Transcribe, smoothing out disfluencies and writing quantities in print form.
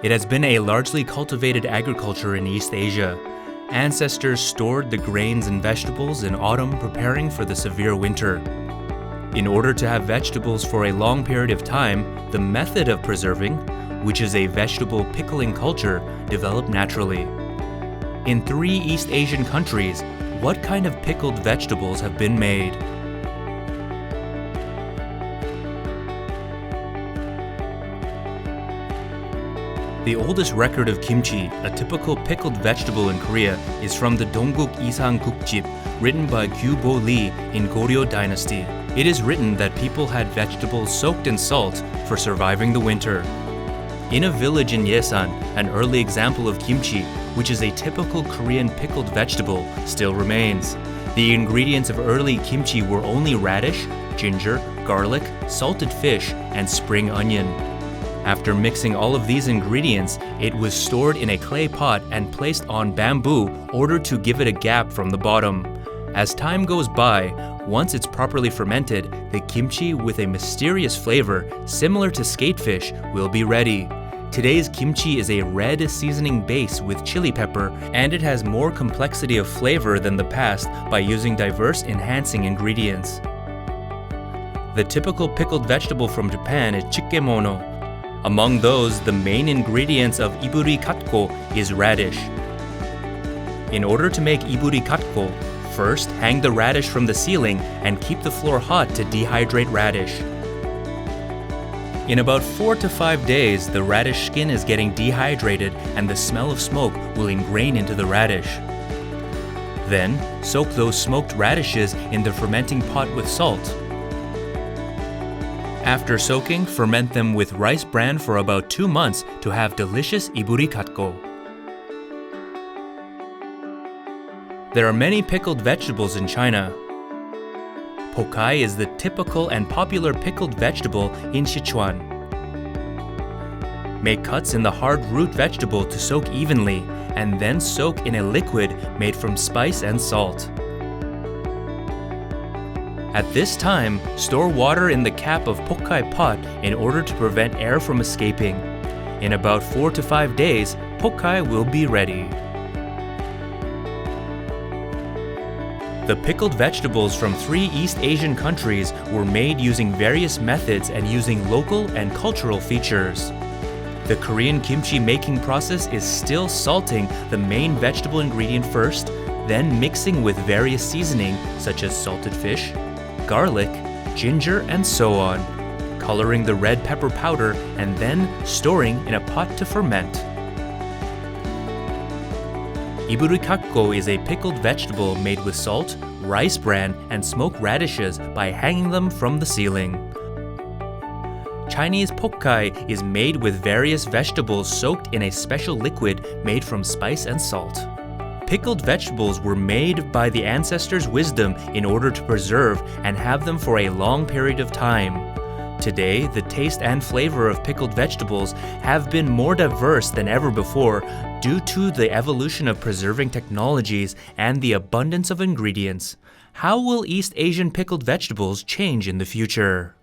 It has been a largely cultivated agriculture in East Asia. Ancestors stored the grains and vegetables in autumn, preparing for the severe winter. In order to have vegetables for a long period of time, the method of preserving, which is a vegetable pickling culture, developed naturally. In 3 East Asian countries, what kind of pickled vegetables have been made? The oldest record of kimchi, a typical pickled vegetable in Korea, is from the Donggukisanggukjip, written by Gyu-Bo Lee in Goryeo Dynasty. It is written that people had vegetables soaked in salt for surviving the winter. In a village in Yesan, an early example of kimchi, which is a typical Korean pickled vegetable, still remains. The ingredients of early kimchi were only radish, ginger, garlic, salted fish, and spring onion. After mixing all of these ingredients, it was stored in a clay pot and placed on bamboo in order to give it a gap from the bottom. As time goes by, once it's properly fermented, the kimchi with a mysterious flavor similar to skatefish will be ready. Today's kimchi is a red seasoning base with chili pepper, and it has more complexity of flavor than the past by using diverse enhancing ingredients. The typical pickled vegetable from Japan is tsukemono. Among those, the main ingredients of iburi katko is radish. In order to make iburi katko, first hang the radish from the ceiling and keep the floor hot to dehydrate radish. In about 4 to 5 days, the radish skin is getting dehydrated and the smell of smoke will ingrain into the radish. Then, soak those smoked radishes in the fermenting pot with salt. After soaking, ferment them with rice bran for about 2 months to have delicious iburi katko. There are many pickled vegetables in China. Pokai is the typical and popular pickled vegetable in Sichuan. Make cuts in the hard root vegetable to soak evenly, and then soak in a liquid made from spice and salt. At this time, store water in the cap of pokai pot in order to prevent air from escaping. In about 4 to 5 days, pokai will be ready. The pickled vegetables from 3 East Asian countries were made using various methods and using local and cultural features. The Korean kimchi making process is still salting the main vegetable ingredient first, then mixing with various seasoning such as salted fish, garlic, ginger, and so on, coloring the red pepper powder, and then storing in a pot to ferment. Iburi katko is a pickled vegetable made with salt, rice bran, and smoked radishes by hanging them from the ceiling. Chinese pokai is made with various vegetables soaked in a special liquid made from spice and salt. Pickled vegetables were made by the ancestors' wisdom in order to preserve and have them for a long period of time. Today, the taste and flavor of pickled vegetables have been more diverse than ever before due to the evolution of preserving technologies and the abundance of ingredients. How will East Asian pickled vegetables change in the future?